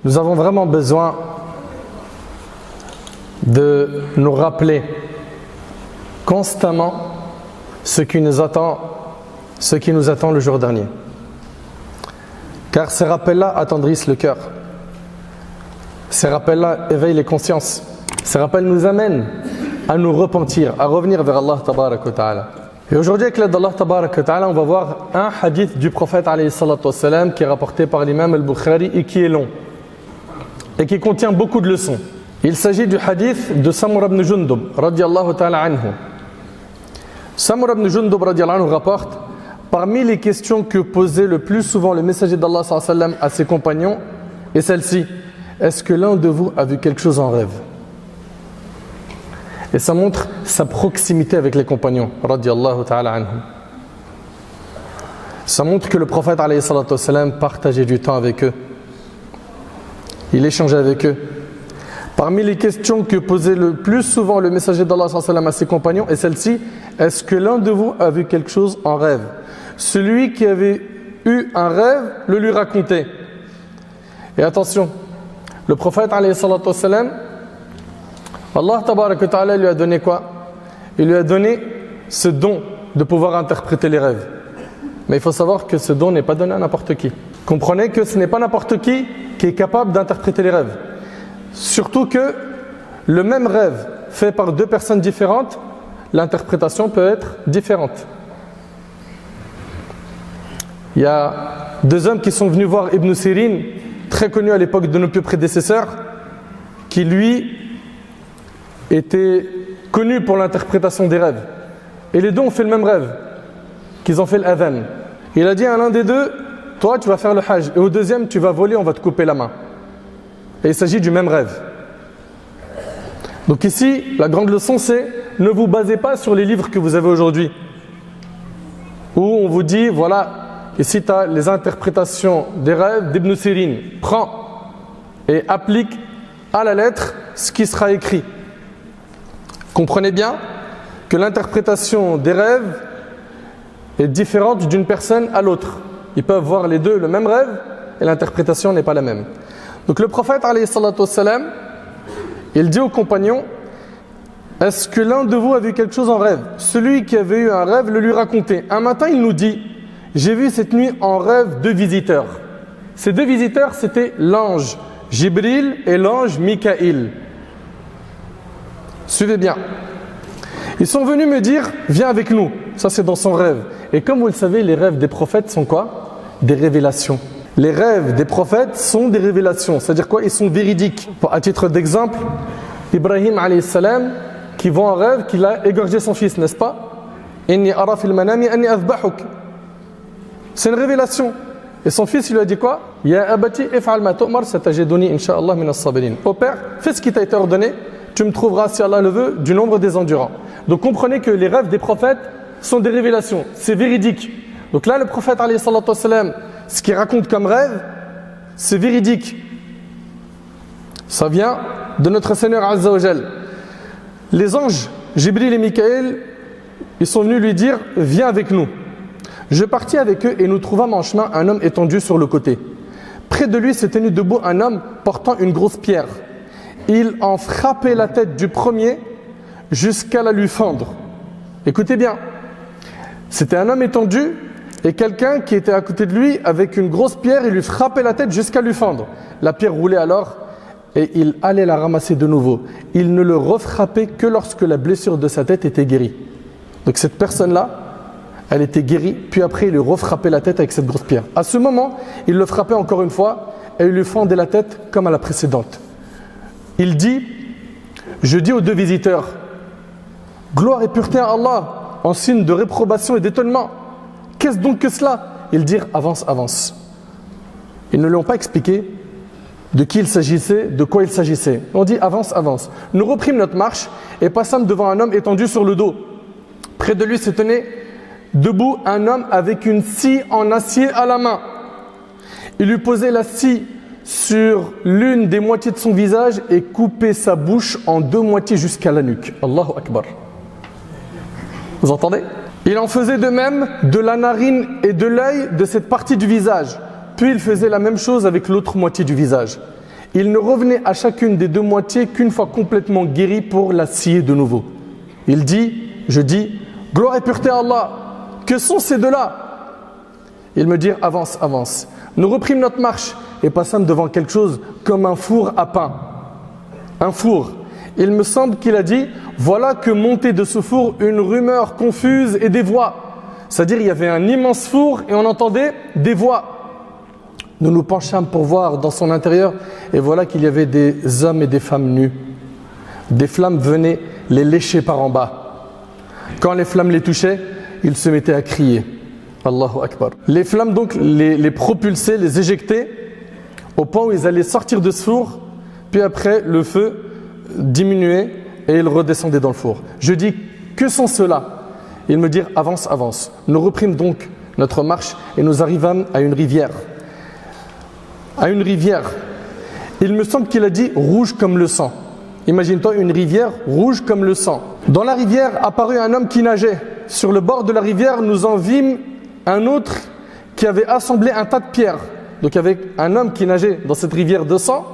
Nous avons vraiment besoin de nous rappeler constamment ce qui nous attend le jour dernier. Car ces rappels-là attendrissent le cœur. Ces rappels-là éveillent les consciences. Ces rappels nous amènent à nous repentir, à revenir vers Allah tabarak wa ta'ala. Et aujourd'hui, avec l'aide d'Allah tabarak wa ta'ala, on va voir un hadith du prophète alayhi salatu wassalam qui est rapporté par l'imam al-Bukhari et qui est long et qui contient beaucoup de leçons. Il s'agit du hadith de Samura ibn Jundub radiyallahu ta'ala anhu. Samura ibn Jundub radiyallahu anhu rapporte: parmi les questions que posait le plus souvent le messager d'Allah sallallahu alayhi wa sallam à ses compagnons est celle-ci: est-ce que l'un de vous a vu quelque chose en rêve? Et ça montre sa proximité avec les compagnons radiyallahu ta'ala anhum. Ça montre que le prophète alayhi salatu wassalam partageait du temps avec eux. Il échangeait avec eux. Parmi les questions que posait le plus souvent le messager d'Allah sallallahu alayhi wa sallam à ses compagnons est celle-ci: est-ce que l'un de vous a vu quelque chose en rêve? Celui qui avait eu un rêve le lui racontait. Et attention, le prophète alayhi salatu wassalam, Allah tabarak wa ta'ala lui a donné quoi? Il lui a donné ce don de pouvoir interpréter les rêves. Mais il faut savoir que ce don n'est pas donné à n'importe qui. Comprenez que ce n'est pas n'importe qui est capable d'interpréter les rêves. Surtout que le même rêve fait par deux personnes différentes, l'interprétation peut être différente. Il y a deux hommes qui sont venus voir Ibn Sirin, très connu à l'époque de nos plus prédécesseurs, qui lui était connu pour l'interprétation des rêves. Et les deux ont fait le même rêve, qu'ils ont fait l'adhan. Il a dit à l'un des deux: toi tu vas faire le hajj, et au deuxième tu vas voler, on va te couper la main. Et il s'agit du même rêve. Donc ici, la grande leçon c'est: ne vous basez pas sur les livres que vous avez aujourd'hui, où on vous dit voilà, ici tu as les interprétations des rêves d'Ibn Sirin, prends et applique à la lettre ce qui sera écrit. Comprenez bien que l'interprétation des rêves est différente d'une personne à l'autre. Ils peuvent voir les deux le même rêve et l'interprétation n'est pas la même. Donc le prophète alayhi salatu wassalam, il dit aux compagnons: est-ce que l'un de vous a vu quelque chose en rêve? Celui qui avait eu un rêve le lui racontait. Un matin il nous dit: j'ai vu cette nuit en rêve deux visiteurs. Ces deux visiteurs, c'était l'ange Jibril et l'ange Mikaïl. Suivez bien. Ils sont venus me dire: viens avec nous. Ça c'est dans son rêve. Et comme vous le savez, les rêves des prophètes sont quoi? Des révélations. Les rêves des prophètes sont des révélations. C'est-à-dire quoi? Ils sont véridiques. À titre d'exemple, Ibrahim alayhi salam qui voit en rêve qu'il a égorgé son fils, n'est-ce pas? Inni ara fil manami anni azbahuk. C'est une révélation. Et son fils, il lui a dit quoi? Ya abati if'al ma tu'mar satajiduni insha'Allah min as-sabirin. Ô père, fais ce qui t'a été ordonné, tu me trouveras, si Allah le veut, du nombre des endurants. Donc comprenez que les rêves des prophètes sont des révélations, c'est véridique. Donc là, le prophète alayhi salatu wassalam, ce qu'il raconte comme rêve, c'est véridique. Ça vient de notre Seigneur Azza wa Jal. Les anges, Jibril et Mikaël, ils sont venus lui dire: viens avec nous. Je partis avec eux et nous trouvâmes en chemin un homme étendu sur le côté. Près de lui s'est tenu debout un homme portant une grosse pierre. Il en frappait la tête du premier jusqu'à la lui fendre. Écoutez bien, c'était un homme étendu et quelqu'un qui était à côté de lui avec une grosse pierre, il lui frappait la tête jusqu'à lui fendre. La pierre roulait alors et il allait la ramasser de nouveau. Il ne le refrappait que lorsque la blessure de sa tête était guérie. Donc cette personne-là, elle était guérie, puis après il lui refrappait la tête avec cette grosse pierre. À ce moment, il le frappait encore une fois et il lui fendait la tête comme à la précédente. Il dit: je dis aux deux visiteurs, gloire et pureté à Allah, en signe de réprobation et d'étonnement. Qu'est-ce donc que cela? Ils dirent: avance, avance. Ils ne lui ont pas expliqué de qui il s'agissait, de quoi il s'agissait. On dit: avance, avance. Nous reprîmes notre marche et passâmes devant un homme étendu sur le dos. Près de lui se tenait debout un homme avec une scie en acier à la main. Il lui posait la scie sur l'une des moitiés de son visage et coupait sa bouche en deux moitiés jusqu'à la nuque. Allahu Akbar. Vous entendez? Il en faisait de même de la narine et de l'œil de cette partie du visage. Puis il faisait la même chose avec l'autre moitié du visage. il ne revenait à chacune des deux moitiés qu'une fois complètement guéri pour la scier de nouveau. Il dit, je dis, gloire et pureté à Allah, que sont ces deux-là? Ils me dirent, avance, avance. Nous reprîmes notre marche et passâmes devant quelque chose comme un four à pain. Un four. Il me semble qu'il a dit, voilà que montait de ce four une rumeur confuse et des voix. C'est-à-dire il y avait un immense four et on entendait des voix. Nous nous penchâmes pour voir dans son intérieur et voilà qu'il y avait des hommes et des femmes nus. Des flammes venaient les lécher par en bas. Quand les flammes les touchaient, ils se mettaient à crier. Allahu Akbar. Les flammes donc les propulsaient, les éjectaient au point où ils allaient sortir de ce four, puis après le feu diminuait et ils redescendaient dans le four. Je dis, que sont ceux-là? Ils me dirent, avance, avance. Nous reprîmes donc notre marche et nous arrivâmes à une rivière. À une rivière. Il me semble qu'il a dit rouge comme le sang. Imagine-toi une rivière rouge comme le sang. Dans la rivière apparut un homme qui nageait. Sur le bord de la rivière, nous en vîmes un autre qui avait assemblé un tas de pierres. Donc il y avait un homme qui nageait dans cette rivière de sang.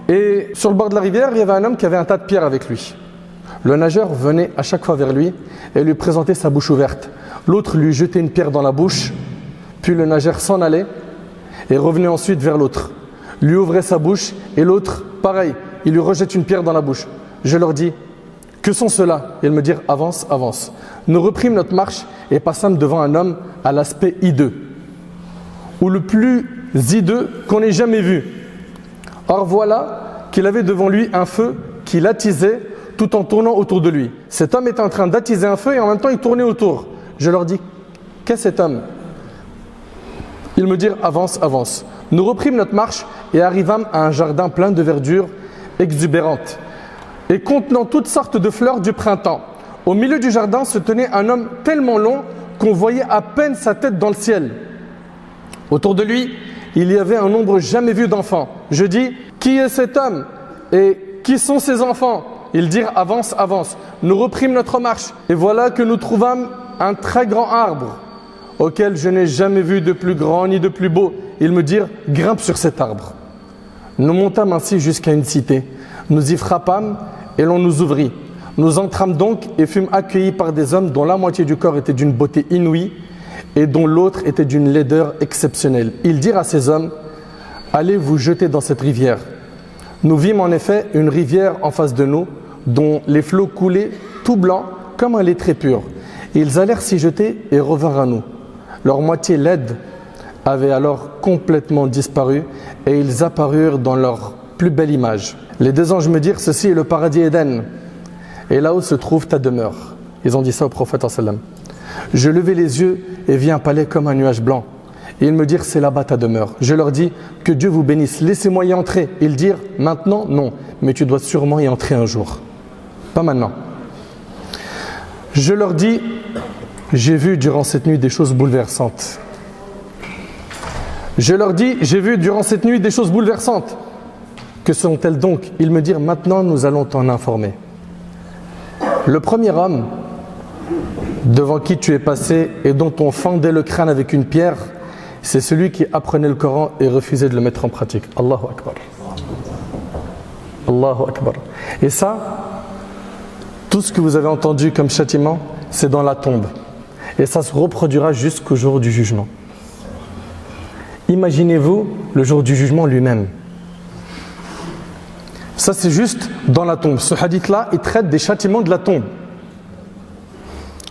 Et sur le bord de la rivière, il y avait un homme qui avait un tas de pierres avec lui. Le nageur venait à chaque fois vers lui et lui présentait sa bouche ouverte. L'autre lui jetait une pierre dans la bouche, puis le nageur s'en allait et revenait ensuite vers l'autre. Lui ouvrait sa bouche et l'autre, pareil, il lui rejette une pierre dans la bouche. Je leur dis, que sont ceux-là? Ils me dirent, avance, avance. Nous reprîmes notre marche et passâmes devant un homme à l'aspect hideux, ou le plus hideux qu'on ait jamais vu. Or voilà qu'il avait devant lui un feu qu'il attisait tout en tournant autour de lui. Cet homme était en train d'attiser un feu et en même temps il tournait autour. Je leur dis, qu'est-ce cet homme? Ils me dirent, avance, avance. Nous reprîmes notre marche et arrivâmes à un jardin plein de verdure exubérante et contenant toutes sortes de fleurs du printemps. Au milieu du jardin se tenait un homme tellement long qu'on voyait à peine sa tête dans le ciel. Autour de lui, il y avait un nombre jamais vu d'enfants. Je dis, qui est cet homme et qui sont ses enfants? Ils dirent, avance, avance. Nous reprîmes notre marche et voilà que nous trouvâmes un très grand arbre auquel je n'ai jamais vu de plus grand ni de plus beau. Ils me dirent, grimpe sur cet arbre. Nous montâmes ainsi jusqu'à une cité. Nous y frappâmes et l'on nous ouvrit. Nous entrâmes donc et fûmes accueillis par des hommes dont la moitié du corps était d'une beauté inouïe et dont l'autre était d'une laideur exceptionnelle. Ils dirent à ces hommes, allez vous jeter dans cette rivière. Nous vîmes en effet une rivière en face de nous, dont les flots coulaient tout blancs comme un lait très pur. Ils allèrent s'y jeter et revinrent à nous. Leur moitié laide avait alors complètement disparu et ils apparurent dans leur plus belle image. Les deux anges me dirent, ceci est le paradis Éden et là-haut se trouve ta demeure. Ils ont dit ça au prophète sallam. Je levai les yeux et vis un palais comme un nuage blanc. Et ils me dirent, c'est là-bas ta demeure. Je leur dis, que Dieu vous bénisse, laissez-moi y entrer. Ils dirent, maintenant, non, mais tu dois sûrement y entrer un jour. Pas maintenant. Je leur dis, j'ai vu durant cette nuit des choses bouleversantes. Je leur dis, j'ai vu durant cette nuit des choses bouleversantes. Que sont-elles donc? Ils me dirent, maintenant nous allons t'en informer. Le premier homme devant qui tu es passé et dont on fendait le crâne avec une pierre, c'est celui qui apprenait le Coran et refusait de le mettre en pratique. Allahu Akbar. Allahu Akbar. Et ça, tout ce que vous avez entendu comme châtiment, c'est dans la tombe. Et ça se reproduira jusqu'au jour du jugement. Imaginez-vous le jour du jugement lui-même. Ça, c'est juste dans la tombe. Ce hadith-là, il traite des châtiments de la tombe.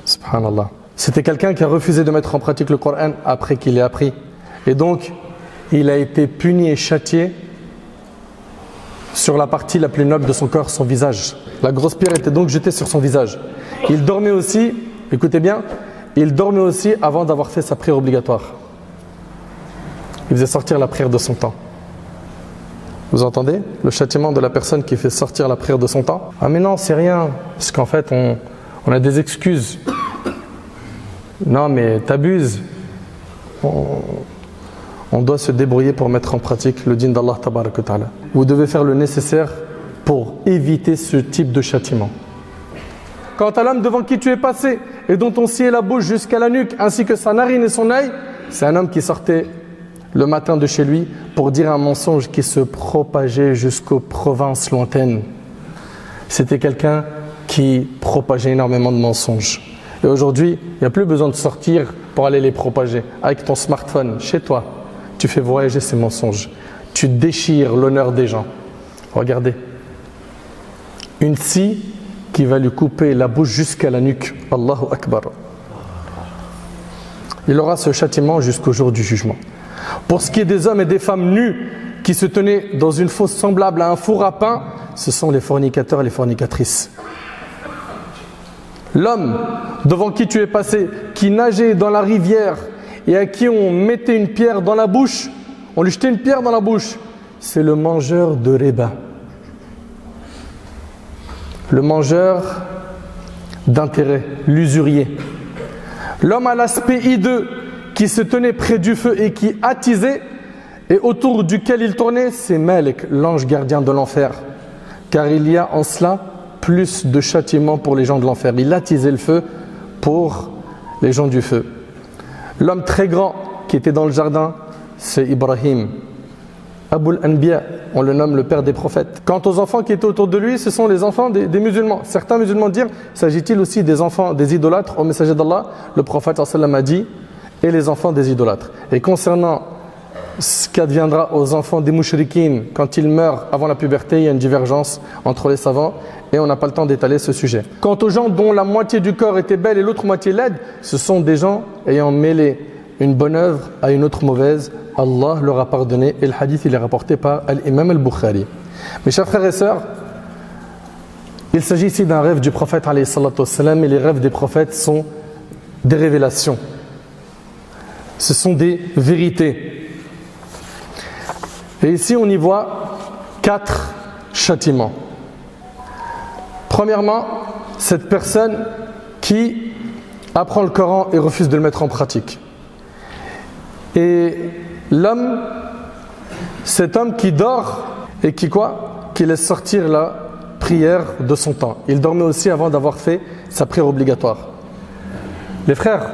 Subhanallah. C'était quelqu'un qui a refusé de mettre en pratique le Coran après qu'il l'ait appris. Et donc, il a été puni et châtié sur la partie la plus noble de son corps, son visage. La grosse pierre était donc jetée sur son visage. Il dormait aussi, écoutez bien, il dormait aussi avant d'avoir fait sa prière obligatoire. Il faisait sortir la prière de son temps. Vous entendez? Le châtiment de la personne qui fait sortir la prière de son temps. Ah mais non, c'est rien, parce qu'en fait, on a des excuses. Non mais t'abuses. On doit se débrouiller pour mettre en pratique le dîn d'Allah tabarak wa ta'ala. Vous devez faire le nécessaire pour éviter ce type de châtiment. Quant à l'homme devant qui tu es passé et dont on sciait la bouche jusqu'à la nuque ainsi que sa narine et son œil, c'est un homme qui sortait le matin de chez lui pour dire un mensonge qui se propageait jusqu'aux provinces lointaines. C'était quelqu'un qui propageait énormément de mensonges. Et aujourd'hui, il n'y a plus besoin de sortir pour aller les propager. Avec ton smartphone, chez toi, tu fais voyager ces mensonges. Tu déchires l'honneur des gens. Regardez. Une scie qui va lui couper la bouche jusqu'à la nuque. Allahu Akbar. Il aura ce châtiment jusqu'au jour du jugement. Pour ce qui est des hommes et des femmes nus qui se tenaient dans une fosse semblable à un four à pain, ce sont les fornicateurs et les fornicatrices. L'homme devant qui tu es passé, qui nageait dans la rivière et à qui on mettait une pierre dans la bouche, on lui jetait une pierre dans la bouche, c'est le mangeur de riba. Le mangeur d'intérêt, l'usurier. L'homme à l'aspect hideux qui se tenait près du feu et qui attisait et autour duquel il tournait, c'est Malik, l'ange gardien de l'enfer. Car il y a en cela plus de châtiment pour les gens de l'enfer. Il attisait le feu pour les gens du feu. L'homme très grand qui était dans le jardin, c'est Ibrahim. Aboul Anbiya, on le nomme le père des prophètes. Quant aux enfants qui étaient autour de lui, ce sont les enfants des musulmans. Certains musulmans dirent, s'agit-il aussi des enfants des idolâtres? Au messager d'Allah, le prophète sallallahu alayhi wa sallam a dit, et les enfants des idolâtres. Et concernant ce qu'adviendra aux enfants des mouchrikines quand ils meurent avant la puberté, il y a une divergence entre les savants et on n'a pas le temps d'étaler ce sujet. Quant aux gens dont la moitié du corps était belle et l'autre moitié laide, ce sont des gens ayant mêlé une bonne œuvre à une autre mauvaise. Allah leur a pardonné et le hadith il est rapporté par l'imam al-Bukhari. Mes chers frères et sœurs, il s'agit ici d'un rêve du prophète alayhi salatu wassalam, et les rêves des prophètes sont des révélations. Ce sont des vérités. Et ici, on y voit 4 châtiments. Premièrement, cette personne qui apprend le Coran et refuse de le mettre en pratique. Et l'homme, cet homme qui dort et qui quoi? Qui laisse sortir la prière de son temps. Il dormait aussi avant d'avoir fait sa prière obligatoire. Les frères,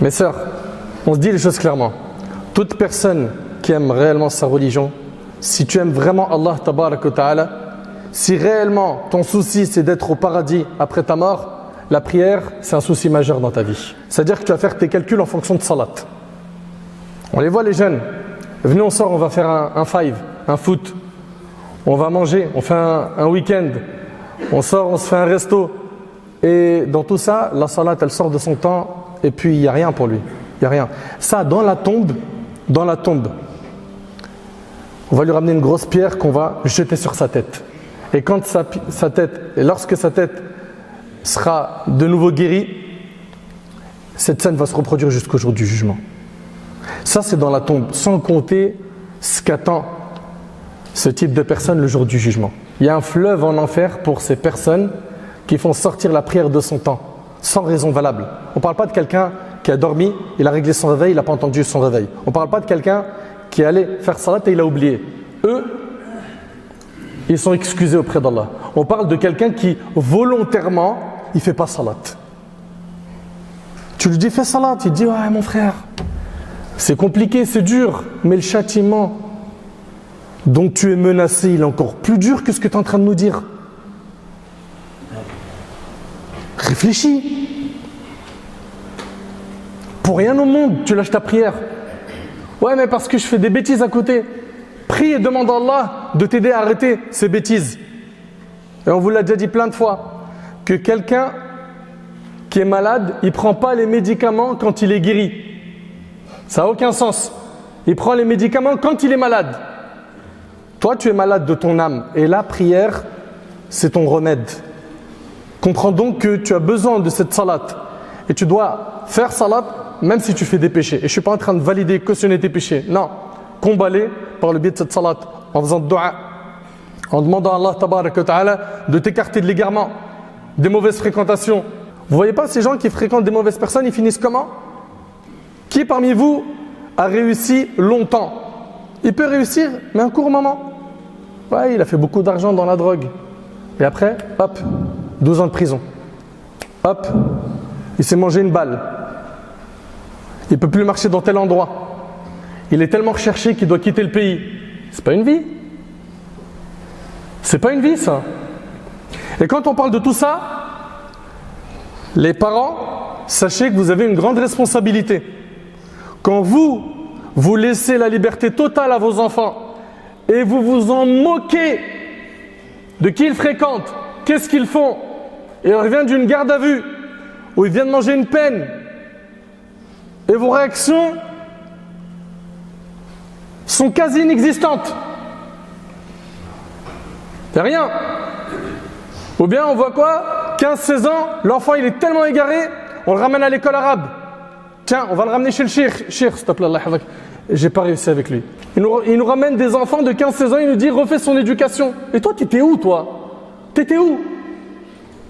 mes sœurs, on se dit les choses clairement. Toute personne qui aime réellement sa religion, si tu aimes vraiment Allah tabarak wa ta'ala, si réellement ton souci c'est d'être au paradis après ta mort, la prière c'est un souci majeur dans ta vie. C'est-à-dire que tu vas faire tes calculs en fonction de salat. On les voit les jeunes, venez on sort, on va faire un five, un foot, on va manger, on fait un week-end, on sort, on se fait un resto. Et dans tout ça, la salat elle sort de son temps et puis il n'y a rien pour lui, il n'y a rien. Ça dans la tombe, on va lui ramener une grosse pierre qu'on va jeter sur sa tête. Et quand sa tête, et lorsque sa tête sera de nouveau guérie, cette scène va se reproduire jusqu'au jour du jugement. Ça c'est dans la tombe, sans compter ce qu'attend ce type de personne le jour du jugement. Il y a un fleuve en enfer pour ces personnes qui font sortir la prière de son temps, sans raison valable. On ne parle pas de quelqu'un qui a dormi, il a réglé son réveil, il n'a pas entendu son réveil. On ne parle pas de quelqu'un qui allait faire salat et il a oublié. Eux, ils sont excusés auprès d'Allah. On parle de quelqu'un qui volontairement, il ne fait pas salat. Tu lui dis fais salat, il dit ouais mon frère, c'est compliqué, c'est dur, mais le châtiment dont tu es menacé, il est encore plus dur que ce que tu es en train de nous dire. Réfléchis. Pour rien au monde, tu lâches ta prière. Ouais, mais parce que je fais des bêtises à côté. Prie et demande à Allah de t'aider à arrêter ces bêtises. Et on vous l'a déjà dit plein de fois, que quelqu'un qui est malade, il ne prend pas les médicaments quand il est guéri. Ça n'a aucun sens. Il prend les médicaments quand il est malade. Toi, tu es malade de ton âme. Et la prière, c'est ton remède. Comprends donc que tu as besoin de cette salat. Et tu dois faire salat même si tu fais des péchés. Et je ne suis pas en train de valider, cautionner tes péchés. Non. Combat-les par le biais de cette salat. En faisant dua. En demandant à Allah tabarak wa ta'ala de t'écarter de l'égarement, des mauvaises fréquentations. Vous voyez pas ces gens qui fréquentent des mauvaises personnes, ils finissent comment? Qui parmi vous a réussi longtemps? Il peut réussir, mais un court moment. Ouais, il a fait beaucoup d'argent dans la drogue. Et après, hop, 12 ans de prison. Hop, il s'est mangé une balle. Il ne peut plus marcher dans tel endroit. il est tellement recherché qu'il doit quitter le pays. C'est pas une vie. C'est pas une vie, ça. Et quand on parle de tout ça, les parents, sachez que vous avez une grande responsabilité. Quand vous laissez la liberté totale à vos enfants et vous vous en moquez de qui ils fréquentent, qu'est-ce qu'ils font, et on revient d'une garde à vue où ils viennent manger une peine, et vos réactions sont quasi inexistantes. C'est rien. Ou bien on voit quoi? 15-16 ans, l'enfant il est tellement égaré, on le ramène à l'école arabe. Tiens, on va le ramener chez le shir. Shir, s'il te plaît, Allah yahfazak. J'ai pas réussi avec lui. Il nous ramène des enfants de 15-16 ans, il nous dit refais son éducation. Et toi, t'étais où, toi? T'étais où?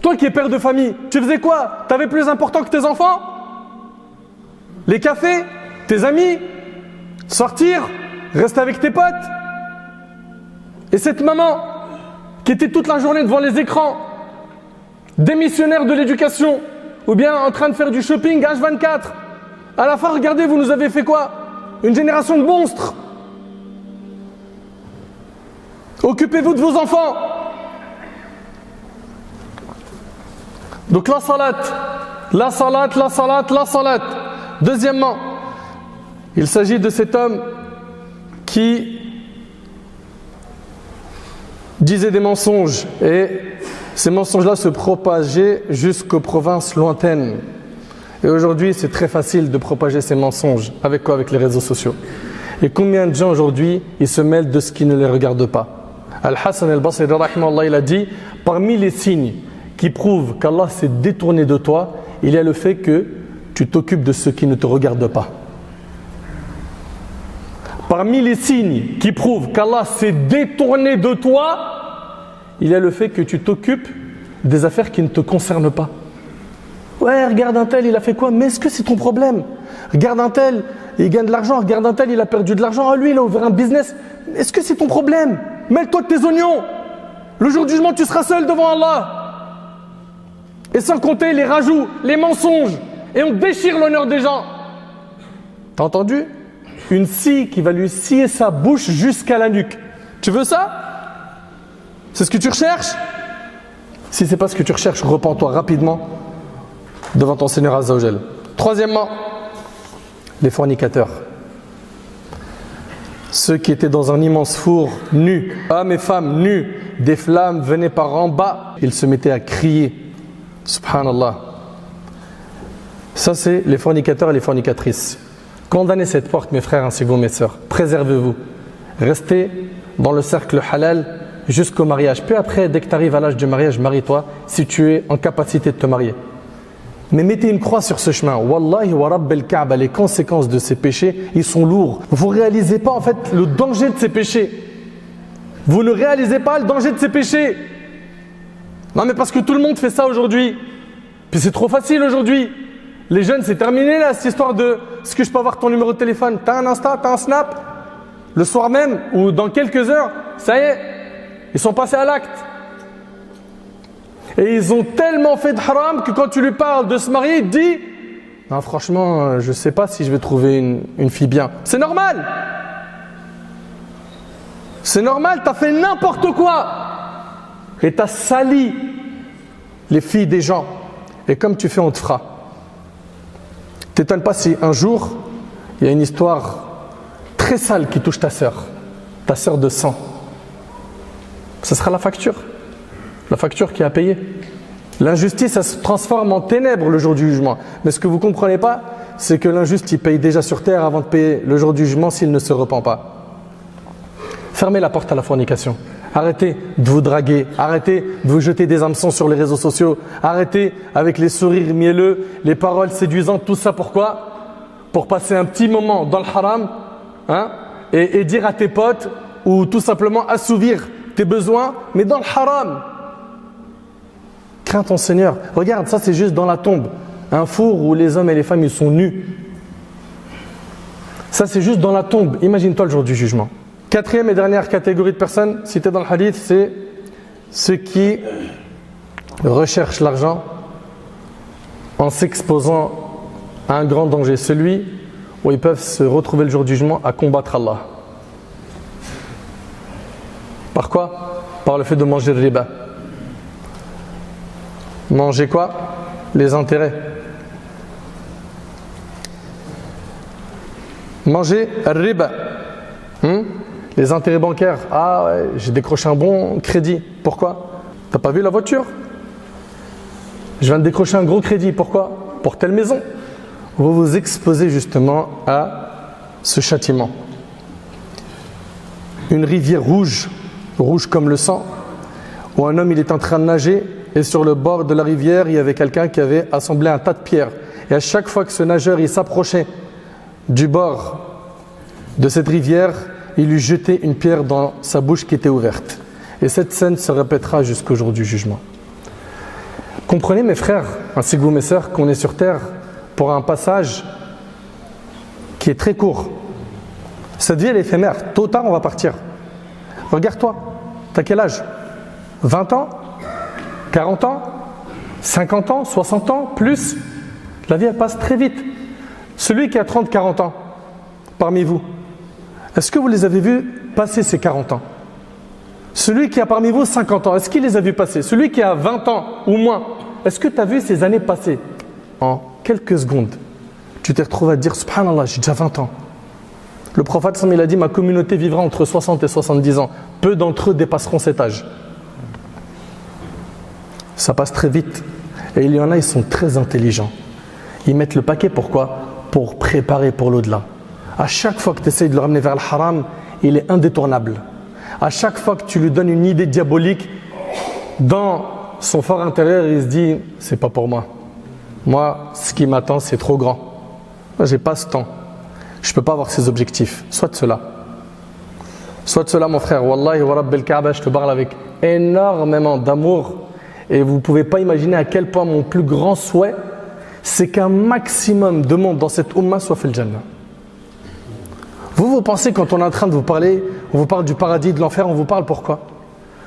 Toi qui es père de famille, tu faisais quoi? T'avais plus important que tes enfants? Les cafés? Tes amis? Sortir? Rester avec tes potes? Et cette maman qui était toute la journée devant les écrans, démissionnaire de l'éducation, ou bien en train de faire du shopping H24, à la fin, regardez, vous nous avez fait quoi? Une génération de monstres. Occupez-vous de vos enfants. Donc la salat, la salat, la salat, la salat. Deuxièmement, il s'agit de cet homme qui disait des mensonges et ces mensonges-là se propageaient jusqu'aux provinces lointaines. Et aujourd'hui, c'est très facile de propager ces mensonges. Avec quoi? Avec les réseaux sociaux. Et combien de gens aujourd'hui, ils se mêlent de ce qui ne les regarde pas? Al-Hassan al-Basri, il a dit, parmi les signes qui prouvent qu'Allah s'est détourné de toi, il y a le fait que tu t'occupes de ce qui ne te regarde pas. Parmi les signes qui prouvent qu'Allah s'est détourné de toi, il y a le fait que tu t'occupes des affaires qui ne te concernent pas. Ouais, regarde un tel, il a fait quoi? Mais est-ce que c'est ton problème? Regarde un tel, il gagne de l'argent. Regarde un tel, il a perdu de l'argent. Ah, lui, il a ouvert un business. Est-ce que c'est ton problème? Mêle-toi de tes oignons. Le jour du jugement, tu seras seul devant Allah. Et sans compter les rajouts, les mensonges. Et on déchire l'honneur des gens. T'as entendu? Une scie qui va lui scier sa bouche jusqu'à la nuque. Tu veux ça? C'est ce que tu recherches? Si c'est pas ce que tu recherches, repens-toi rapidement devant ton Seigneur Azza wa Jal. Troisièmement, les fornicateurs. Ceux qui étaient dans un immense four, nus, hommes et femmes nus, des flammes venaient par en bas, ils se mettaient à crier. Subhanallah. Ça, c'est les fornicateurs et les fornicatrices. Condamnez cette porte, mes frères ainsi que vous, mes sœurs. Préservez-vous. Restez dans le cercle halal jusqu'au mariage. Puis après, dès que tu arrives à l'âge du mariage, marie-toi si tu es en capacité de te marier. Mais mettez une croix sur ce chemin. Wallahi wa Rabbel Kaaba, les conséquences de ces péchés, ils sont lourds. Vous ne réalisez pas en fait le danger de ces péchés. Vous ne réalisez pas le danger de ces péchés. Non mais parce que tout le monde fait ça aujourd'hui. Puis c'est trop facile aujourd'hui. Les jeunes, c'est terminé là, cette histoire de est-ce que je peux avoir ton numéro de téléphone? T'as un Insta, t'as un Snap? Le soir même ou dans quelques heures, ça y est, ils sont passés à l'acte. Et ils ont tellement fait de haram que quand tu lui parles de se marier, il te dit non, franchement, je ne sais pas si je vais trouver une fille bien. C'est normal. C'est normal, tu as fait n'importe quoi. Et tu as sali les filles des gens. Et comme tu fais, on te fera. T'étonne pas si un jour, il y a une histoire très sale qui touche ta sœur de sang. Ce sera la facture. La facture qui a payé. L'injustice, ça se transforme en ténèbres le jour du jugement. Mais ce que vous ne comprenez pas, c'est que l'injuste, il paye déjà sur terre avant de payer le jour du jugement s'il ne se repent pas. Fermez la porte à la fornication. Arrêtez de vous draguer. Arrêtez de vous jeter des hameçons sur les réseaux sociaux. Arrêtez avec les sourires mielleux, les paroles séduisantes, tout ça pourquoi? Pour passer un petit moment dans le haram, hein, et dire à tes potes ou tout simplement assouvir tes besoins, mais dans le haram. Crains ton Seigneur. Regarde, ça c'est juste dans la tombe. Un four où les hommes et les femmes ils sont nus. Ça c'est juste dans la tombe. Imagine-toi le jour du jugement. Quatrième et dernière catégorie de personnes citées dans le hadith, c'est ceux qui recherchent l'argent en s'exposant à un grand danger. Celui où ils peuvent se retrouver le jour du jugement à combattre Allah. Par quoi? Par le fait de manger le riba. Manger quoi? Les intérêts. Manger le riba. Les intérêts bancaires. Ah ouais, j'ai décroché un bon crédit. Pourquoi? T'as pas vu la voiture? Je viens de décrocher un gros crédit. Pourquoi? Pour telle maison. Vous vous exposez justement à ce châtiment. Une rivière rouge, rouge comme le sang, où un homme il est en train de nager et sur le bord de la rivière, il y avait quelqu'un qui avait assemblé un tas de pierres. Et à chaque fois que ce nageur il s'approchait du bord de cette rivière, il lui jetait une pierre dans sa bouche qui était ouverte. Et cette scène se répétera jusqu'au jour du jugement. Comprenez mes frères, ainsi que vous mes sœurs, qu'on est sur terre pour un passage qui est très court. Cette vie elle est éphémère, tôt ou tard on va partir. Regarde-toi, t'as quel âge? 20 ans? 40 ans? 50 ans? 60 ans? Plus? La vie elle passe très vite. Celui qui a 30-40 ans, parmi vous, est-ce que vous les avez vus passer ces 40 ans? Celui qui a parmi vous 50 ans, est-ce qu'il les a vus passer? Celui qui a 20 ans ou moins, est-ce que tu as vu ces années passer? En quelques secondes, tu t'es retrouvé à te dire Subhanallah, j'ai déjà 20 ans. Le prophète, il a dit, ma communauté vivra entre 60 et 70 ans. Peu d'entre eux dépasseront cet âge. Ça passe très vite. Et il y en a, ils sont très intelligents. Ils mettent le paquet, pourquoi? Pour préparer pour l'au-delà. À chaque fois que tu essayes de le ramener vers le haram, il est indétournable. À chaque fois que tu lui donnes une idée diabolique, dans son fort intérieur, il se dit, c'est pas pour moi. Moi, ce qui m'attend, c'est trop grand. Moi, j'ai pas ce temps. Je ne peux pas avoir ces objectifs. Soit de cela. Soit de cela, mon frère. Wallahi wa Rabbil Kaaba, je te parle avec énormément d'amour. Et vous ne pouvez pas imaginer à quel point mon plus grand souhait, c'est qu'un maximum de monde dans cette Ummah soit fait le Jannah. Vous pensez, quand on est en train de vous parler, on vous parle du paradis, de l'enfer, on vous parle pourquoi?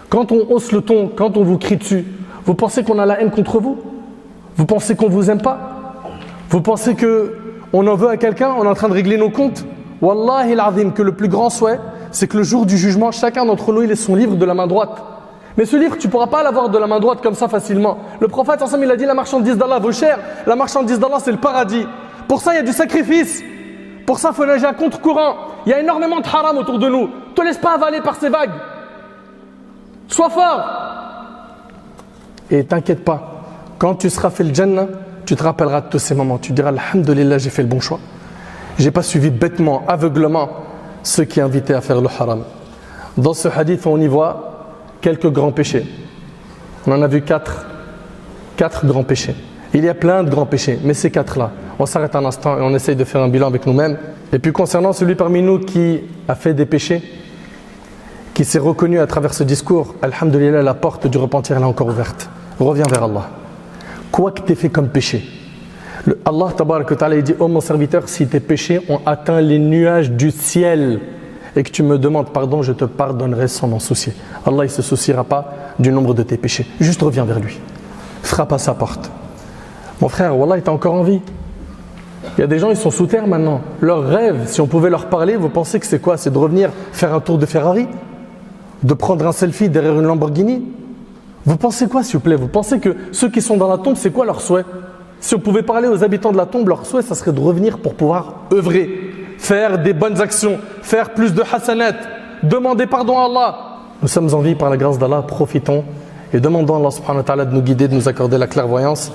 Quand on hausse le ton, quand on vous crie dessus, vous pensez qu'on a la haine contre vous? Vous pensez qu'on ne vous aime pas? Vous pensez qu'on en veut à quelqu'un? On est en train de régler nos comptes? Wallahi l'azim, que le plus grand souhait, c'est que le jour du jugement, chacun d'entre nous, il ait son livre de la main droite. Mais ce livre, tu ne pourras pas l'avoir de la main droite comme ça facilement. Le prophète, ensemble, il a dit, la marchandise d'Allah vaut cher. La marchandise d'Allah, c'est le paradis. Pour ça, il y a du sacrifice. Pour ça, il faut nager à contre-courant. Il y a énormément de haram autour de nous. Ne te laisse pas avaler par ces vagues. Sois fort. Et t'inquiète pas, quand tu seras fait le Jannah, tu te rappelleras de tous ces moments. Tu diras, alhamdulillah, j'ai fait le bon choix. J'ai pas suivi bêtement, aveuglement ceux qui invitaient à faire le haram. Dans ce hadith, on y voit quelques grands péchés. On en a vu quatre grands péchés. Il y a plein de grands péchés, mais ces quatre-là, on s'arrête un instant et on essaye de faire un bilan avec nous-mêmes. Et puis concernant celui parmi nous qui a fait des péchés, qui s'est reconnu à travers ce discours, alhamdulillah, la porte du repentir elle est encore ouverte. Reviens vers Allah. Quoi que tu aies fait comme péché, Allah tabaraka wa ta'ala il dit, oh mon serviteur, si tes péchés ont atteint les nuages du ciel et que tu me demandes pardon, je te pardonnerai sans m'en soucier. Allah il ne se souciera pas du nombre de tes péchés. Juste reviens vers lui. Frappe à sa porte. Mon frère, wallah, tu as encore envie. Il y a des gens, ils sont sous terre maintenant. Leur rêve, si on pouvait leur parler, vous pensez que c'est quoi? C'est de revenir faire un tour de Ferrari? De prendre un selfie derrière une Lamborghini? Vous pensez quoi, s'il vous plaît? Vous pensez que ceux qui sont dans la tombe, c'est quoi leur souhait? Si on pouvait parler aux habitants de la tombe, leur souhait, ça serait de revenir pour pouvoir œuvrer, faire des bonnes actions, faire plus de hasanat, demander pardon à Allah. Nous sommes en vie par la grâce d'Allah, profitons et demandons à Allah subhanahu wa ta'ala de nous guider, de nous accorder la clairvoyance